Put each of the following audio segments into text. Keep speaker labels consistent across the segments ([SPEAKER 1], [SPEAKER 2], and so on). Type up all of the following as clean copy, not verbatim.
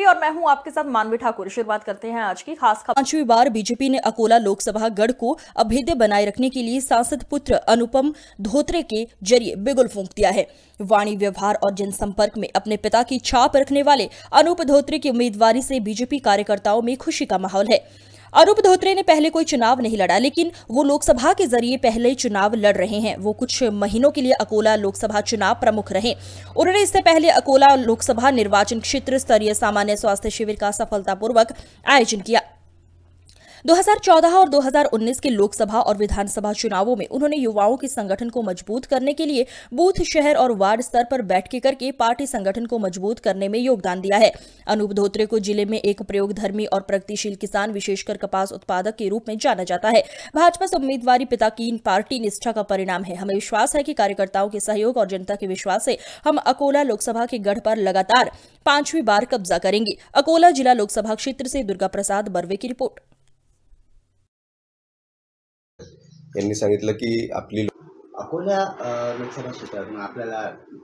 [SPEAKER 1] TV और मैं हूं आपके साथ मानवी ठाकुर। शुरुआत करते हैं आज की खास खबर।
[SPEAKER 2] 5वीं बार बीजेपी ने अकोला लोकसभा गढ़ को अभेद्य बनाए रखने के लिए सांसद पुत्र अनुपम धोत्रे के जरिए बिगुल फूंक दिया है। वाणी व्यवहार और जनसंपर्क में अपने पिता की छाप रखने वाले अनूप धोत्रे की उम्मीदवारी से बीजेपी कार्यकर्ताओं में खुशी का माहौल है। अनूप धोत्रे ने पहले कोई चुनाव नहीं लड़ा, लेकिन वो लोकसभा के जरिए पहले चुनाव लड़ रहे हैं। वो कुछ महीनों के लिए अकोला लोकसभा चुनाव प्रमुख रहे। उन्होंने इससे पहले अकोला लोकसभा निर्वाचन क्षेत्र स्तरीय सामान्य स्वास्थ्य शिविर का सफलतापूर्वक आयोजन किया। 2014 और 2019 के लोकसभा और विधानसभा चुनावों में उन्होंने युवाओं के संगठन को मजबूत करने के लिए बूथ, शहर और वार्ड स्तर पर बैठकें करके पार्टी संगठन को मजबूत करने में योगदान दिया है। अनूप धोत्रे को जिले में एक प्रयोगधर्मी और प्रगतिशील किसान, विशेषकर कपास उत्पादक के रूप में जाना जाता है। भाजपा से उम्मीदवारी पिता की पार्टी निष्ठा का परिणाम है। हमें विश्वास है कि कार्यकर्ताओं के सहयोग और जनता के विश्वास से हम अकोला लोकसभा के गढ़ पर लगातार 5वीं बार कब्जा करेंगे। अकोला जिला लोकसभा क्षेत्र से दुर्गा प्रसाद बर्वे की रिपोर्ट।
[SPEAKER 3] यांनी सांगितलं की आपली
[SPEAKER 4] अकोला लोकसभा क्षेत्रातून आपल्याला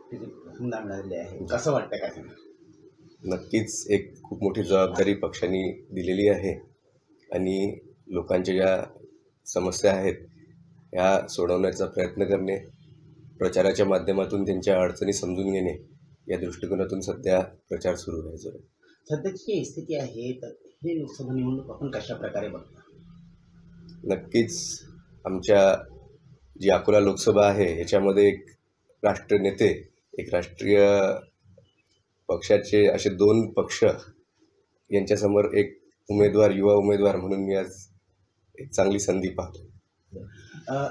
[SPEAKER 4] संधी मिळालेली आहे, कसं वाटतं का?
[SPEAKER 3] नक्कीच एक खूप मोठी जबाबदारी पक्षाने दिलेली आहे आणि लोकांच्या ज्या समस्या आहेत ह्या सोडवण्याचा प्रयत्न करणे, प्रचाराच्या माध्यमातून त्यांच्या अडचणी समजून घेणे या दृष्टिकोनातून सध्या प्रचार सुरू आहे.
[SPEAKER 4] सध्याची स्थिती आहे तर हे लोकसभा निवडणूक आपण कशा प्रकारे बघता?
[SPEAKER 3] नक्कीच आमच्या जी अकोला लोकसभा आहे याच्यामध्ये एक राष्ट्रीय नेते, एक राष्ट्रीय पक्षाचे असे 2 पक्ष यांच्यासमोर एक उमेदवार, युवा उमेदवार म्हणून मी आज एक चांगली संधी पाहतो.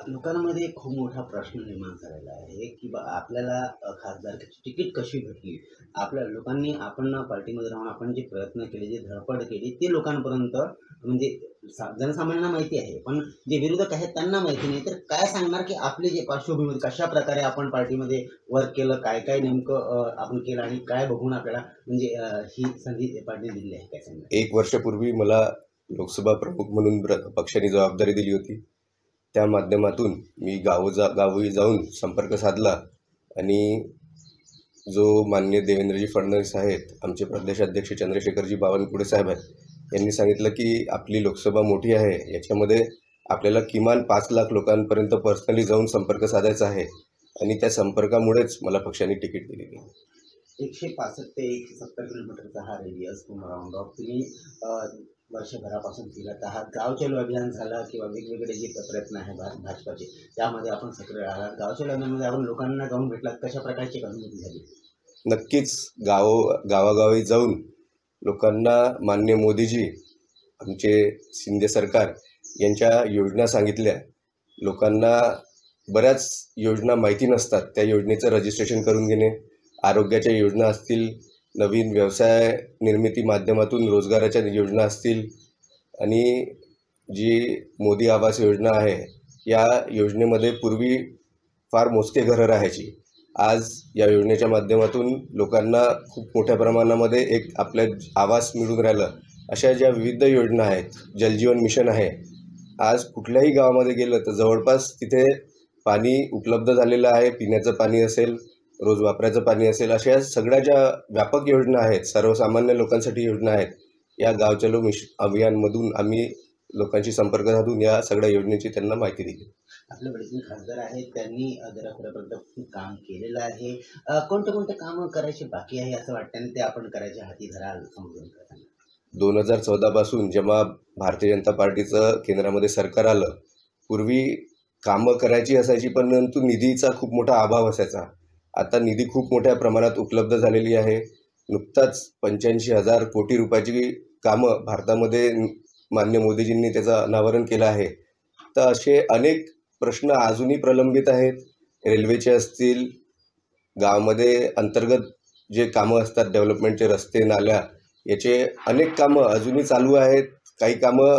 [SPEAKER 4] लोकांमध्ये खूप मोठा प्रश्न निर्माण झालेला आहे की आपल्याला खासदारकीची तिकीट कशी भेटली. आपल्या लोकांनी आपण पार्टीमध्ये राहून आपण जे प्रयत्न केले, जे धडपड केली ते लोकांपर्यंत म्हणजे जनसामान्यांना माहिती आहे, पण जे विरोधक आहेत त्यांना माहिती नाही. तर काय सांगणार की आपले जे पार्श्वभूमी कशा प्रकारे आपण पार्टीमध्ये वर्क केलं, काय काय नेमकं आपण केलं आणि काय बघून आपल्याला म्हणजे ही संधी पार्टीने दिली आहे, काय सांगणार?
[SPEAKER 3] 1 वर्षापूर्वी मला लोकसभा प्रमुख म्हणून पक्षाने जबाबदारी दिली होती. त्या माध्यमातून मी गावोगावी जाऊन संपर्क साधला आणि जो माननीय देवेंद्रजी फडणवीस आहेत, आमचे प्रदेशाध्यक्ष चंद्रशेखरजी बावनकुळे साहेब आहेत, यांनी सांगितलं की आपली लोकसभा मोठी आहे, याच्यामध्ये आपल्याला किमान 5 लाख लोकांपर्यंत पर्सनली जाऊन संपर्क साधायचा आहे आणि त्या संपर्कामुळेच मला पक्षाने तिकीट दिलेली.
[SPEAKER 4] 165 ते 170 किलोमीटरचा हा रेडियस राऊंड ऑफ तुम्ही वर्षभरापासून फिरत आहात. गावचलो अभियान झालं किंवा वेगवेगळे जे प्रयत्न आहे भाजपाचे त्यामध्ये आपण सक्रिय आहात. गावचलो अभियानामध्ये आपण लोकांना जाऊन भेटलात, कशा प्रकारची अनुभूती झाली?
[SPEAKER 3] नक्कीच गावागावी जाऊन लोकांना माननीय मोदीजी, आमचे शिंदे सरकार यांच्या योजना सांगितल्या. लोकांना बऱ्याच योजना माहिती नसतात, त्या योजनेचं रजिस्ट्रेशन करून घेणे, आरोग्याच्या योजना असतील, नवीन व्यवसाय निर्मिती माध्यमातून रोजगाराच्या योजना असतील आणि जी मोदी आवास योजना आहे या योजनेमध्ये पूर्वी फार मोजके घरं राहायची. आज या योजनेच्या माध्यमातून लोकांना खूप मोठ्या प्रमाणामध्ये एक आपल्या आवास मिळून राहिलं. अशा ज्या विविध योजना आहेत, जलजीवन मिशन आहे, आज कुठल्याही गावामध्ये गेलं तर जवळपास तिथे पाणी उपलब्ध झालेलं आहे. पिण्याचं पाणी असेल, रोज वापराचं पाणी असेल, अशा सगळ्या ज्या व्यापक योजना आहेत, सर्वसामान्य लोकांसाठी योजना आहेत, या गाव चलो अभियानमधून आम्ही लोकांशी संपर्क साधून या सगळ्या योजनेची त्यांना माहिती दिली.
[SPEAKER 4] आपले वडील खासदार आहेत, त्यांनी दरापर्यंत काम केलेलं आहे. कोणते कामं करायचे बाकी आहे असं वाटतं आणि ते आपण करायचे हाती धराल समजून?
[SPEAKER 3] 2014 पासून जेव्हा भारतीय जनता पार्टीचं केंद्रामध्ये सरकार आलं, पूर्वी कामं करायची असायची परंतु निधीचा खूप मोठा अभाव असायचा. आता निधी खूप मोठ्या प्रमाणात उपलब्ध झालेली आहे. नुकताच 85,000 कोटी रुपयाची कामं भारतामध्ये माननीय मोदीजींनी त्याचं अनावरण केलं आहे. तर असे अनेक प्रश्न अजूनही प्रलंबित आहेत. रेल्वेचे असतील, गावामध्ये अंतर्गत जे कामं असतात, डेव्हलपमेंटचे रस्ते, नाल्या, याचे अनेक कामं अजूनही चालू आहेत. काही कामं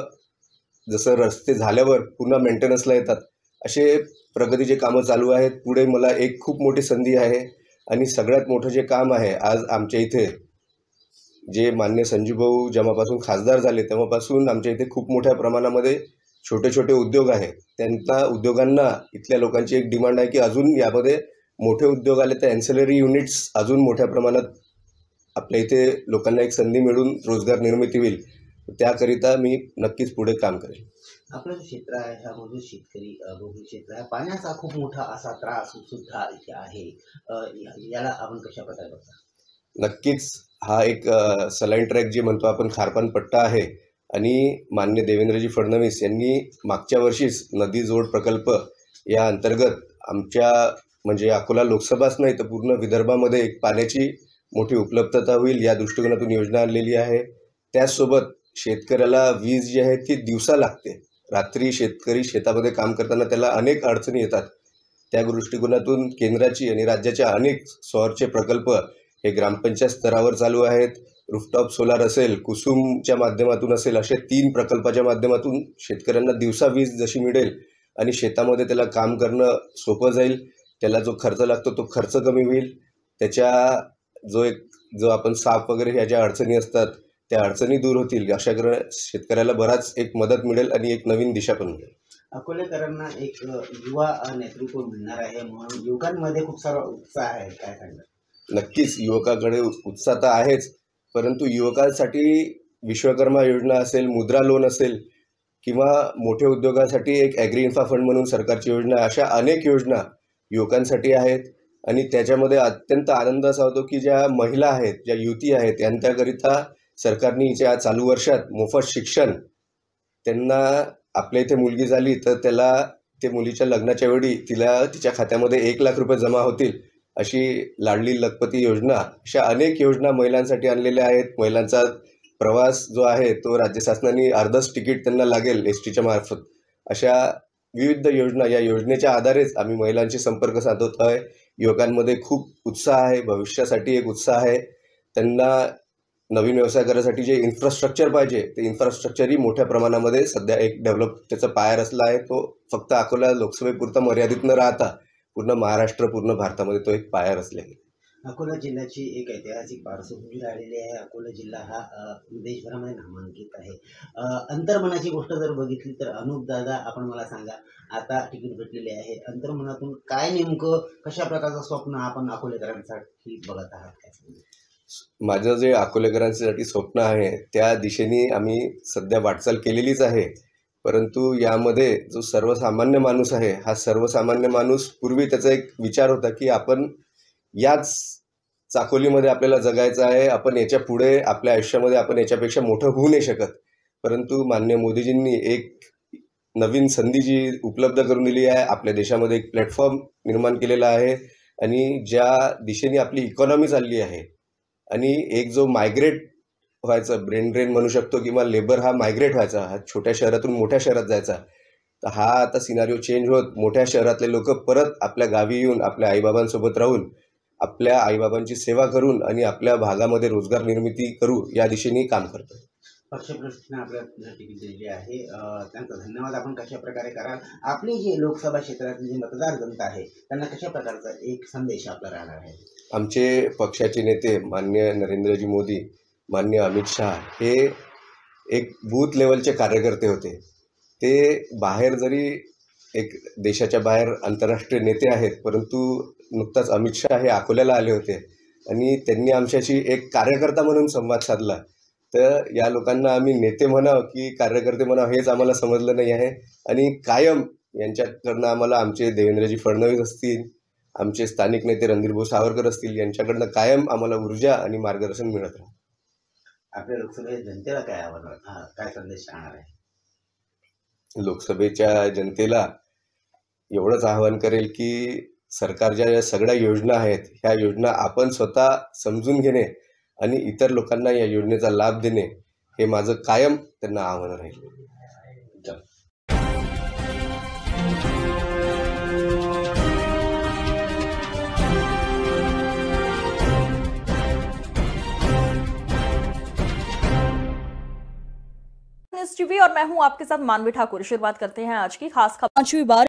[SPEAKER 3] जसं रस्ते झाल्यावर पुन्हा मेंटेनन्सला येतात, असे प्रगतीचे कामं चालू आहेत. पुढे मला एक खूप मोठी संधी आहे आणि सगळ्यात मोठं जे काम आहे, आज आमच्या इथे जे माननीय संजूभाऊ जेव्हापासून खासदार झाले तेव्हापासून आमच्या इथे खूप मोठ्या प्रमाणामध्ये छोटे छोटे उद्योग आहेत. त्यांना उद्योगांना इथल्या लोकांची एक डिमांड आहे की अजून यामध्ये मोठे उद्योग आले तर ॲन्सिलरी युनिट्स अजून मोठ्या प्रमाणात आपल्या इथे लोकांना एक संधी मिळून रोजगार निर्मिती होईल, त्याकरिता मी नक्कीच पुढे काम करेल.
[SPEAKER 4] आपलं जे क्षेत्र आहे ह्यामधून शेतकरी बहुल क्षेत्र आहे, पाण्याचा खूप मोठा असा त्रास सुद्धा इथे आहे. याला आपण कशा प्रकारे बघता?
[SPEAKER 3] नक्कीच हा एक सलाईन ट्रॅक जे म्हणतो आपण खारपान पट्टा आहे आणि माननीय देवेंद्रजी फडणवीस यांनी मागच्या वर्षीच नदी जोड प्रकल्प या अंतर्गत आमच्या म्हणजे अकोला लोकसभाच नाही तर पूर्ण विदर्भामध्ये एक पाण्याची मोठी उपलब्धता होईल या दृष्टिकोनातून योजना आणलेली आहे. त्याचसोबत शेतकऱ्याला वीज जी आहे ती दिवसा लागते. रात्री शेतकरी शेतामध्ये काम करताना त्याला अनेक अडचणी येतात. त्या दृष्टिकोनातून केंद्राची आणि राज्याच्या अनेक सौरचे प्रकल्प हे ग्रामपंचायत स्तरावर चालू आहेत. रूफटॉप सोलार असेल, कुसुमच्या माध्यमातून असेल, अशा 3 प्रकल्पाच्या माध्यमातून शेतकऱ्यांना दिवसा वीज जशी मिळेल आणि शेतामध्ये त्याला काम करणं सोपं जाईल. त्याला जो खर्च लागतो तो खर्च कमी होईल. त्याच्या जो आपण साप वगैरे ह्या ज्या अडचणी असतात त्या अडचणी दूर होतील. अशा शेतकऱ्याला बराच एक मदत मिळेल आणि एक नवीन दिशा पण मिळेल.
[SPEAKER 4] अकोलेकरांना एक युवा नेतृत्व मिळणार आहे म्हणून युवकांमध्ये खूप सारा उत्साह आहे, काय सांगणार? नक्कीच
[SPEAKER 3] युवकाकडे उत्साह तर आहेच, परंतु युवकांसाठी विश्वकर्मा योजना असेल, मुद्रा लोन असेल किंवा मोठ्या उद्योगासाठी एक ॲग्री इन्फ्रा फंड म्हणून सरकारची योजना, अशा अनेक योजना युवकांसाठी आहेत. आणि त्याच्यामध्ये अत्यंत आनंद असा होतो की ज्या महिला आहेत, ज्या युवती आहेत, यांच्याकरिता सरकारने या चालू वर्षात मोफत शिक्षण, त्यांना आपल्या इथे मुलगी झाली तर त्याला ते मुलीच्या लग्नाच्या वेळी तिच्या खात्यामध्ये 1 लाख रुपये जमा होतील, अशी लाडली लखपती योजना, अशा अनेक योजना महिलांसाठी आणलेल्या आहेत. महिलांचा प्रवास जो आहे तो राज्य शासनाने अर्धच तिकीट त्यांना लागेल STच्या मार्फत. अशा विविध योजना, या योजनेच्या आधारेच आम्ही महिलांशी संपर्क साधत आहे. युवकांमध्ये खूप उत्साह आहे, भविष्यासाठी एक उत्साह आहे. त्यांना नवीन व्यवसाय करण्यासाठी जे इन्फ्रास्ट्रक्चर पाहिजे ते इन्फ्रास्ट्रक्चरही मोठ्या प्रमाणामध्ये सध्या एक डेव्हलप त्याचा पाया रचला आहे. तो फक्त अकोला लोकसभेपुरता मर्यादित न राहता पूर्ण महाराष्ट्र, पूर्ण भारतामध्ये तो एक पाया रचला आहे.
[SPEAKER 4] अकोला जिल्ह्याची एक ऐतिहासिक पार्श्वभूमी राहिलेली आहे. अकोला जिल्हा हा देशभरामध्ये नामांकित आहे. अंतर्मनाची गोष्ट जर बघितली तर अनुप दादा, आपण मला सांगा, आता तिकीट भेटलेले आहे, अंतर्मनातून काय नेमकं कशा प्रकारचं स्वप्न आपण अकोलेकरांसाठी बघत आहात, काय सांगा?
[SPEAKER 3] माझं जे अकोलेकरांसाठी स्वप्न आहे त्या दिशेने आम्ही सध्या वाटचाल केलेलीच आहे. परंतु यामध्ये जो सर्वसामान्य माणूस आहे, हा सर्वसामान्य माणूस पूर्वी त्याचा एक विचार होता की आपण याच चाकोलीमध्ये आपल्याला जगायचं आहे, आपण याच्या पुढे आपल्या आयुष्यामध्ये आपण याच्यापेक्षा मोठं होऊ नाही शकत. परंतु माननीय मोदीजींनी एक नवीन संधी जी उपलब्ध करून दिली आहे, आपल्या देशामध्ये एक प्लॅटफॉर्म निर्माण केलेला आहे आणि ज्या दिशेने आपली इकॉनॉमी चालली आहे आणि एक जो मायग्रेट व्हायचा, ब्रेन ड्रेन म्हणू शकतो किंवा लेबर हा मायग्रेट व्हायचा, हा छोट्या शहरातून मोठ्या शहरात जायचा, तर हा आता सिनारिओ चेंज होत मोठ्या शहरातले लोक परत आपल्या गावी येऊन आपल्या आईबाबांसोबत राहून आपल्या आईबाबांची सेवा करून आणि आपल्या भागामध्ये रोजगार निर्मिती करू या दिशेने काम करतात.
[SPEAKER 4] पक्षप्रश्न आपल्याला तिकीट दिलेली आहे, त्यांचा धन्यवाद आपण कशा प्रकारे कराल? आपली जी लोकसभा क्षेत्रातली जी मतदार जनता आहे त्यांना कशा प्रकारचा एक संदेश आपला राहणार आहे?
[SPEAKER 3] आमचे पक्षाचे नेते माननीय नरेंद्रजी मोदी, माननीय अमित शहा हे एक बूथ लेवलचे कार्यकर्ते होते. ते बाहेर जरी एक देशाच्या बाहेर आंतरराष्ट्रीय नेते आहेत, परंतु नुकताच अमित शहा हे अकोल्याला आले होते आणि त्यांनी आमच्याशी एक कार्यकर्ता म्हणून संवाद साधला. तर या लोकांना आम्ही नेते म्हणावं की कार्यकर्ते म्हणावं हेच आम्हाला समजलं नाही आहे. आणि कायम यांच्याकडनं आम्हाला आमचे देवेंद्रजी फडणवीस असतील, आमचे स्थानिक नेते रणधीर सावरकर असतील, यांच्याकडनं कायम आम्हाला ऊर्जा आणि मार्गदर्शन मिळत राहतं.
[SPEAKER 4] आपल्या लोकसभेत जनतेला काय काय संदेश राहणार आहे?
[SPEAKER 3] लोकसभेच्या जनतेला एवढंच आवाहन करेल की सरकारच्या ज्या सगळ्या योजना आहेत ह्या योजना आपण स्वतः समजून घेणे आणि इतर लोकांना या योजनेचा लाभ देणे हे माझं कायम त्यांना आव्हान राहील.
[SPEAKER 1] टीवी और मैं हूं आपके साथ मानवी ठाकुर। शुरुआत करते हैं आज की खास खबर।
[SPEAKER 2] 5वीं बार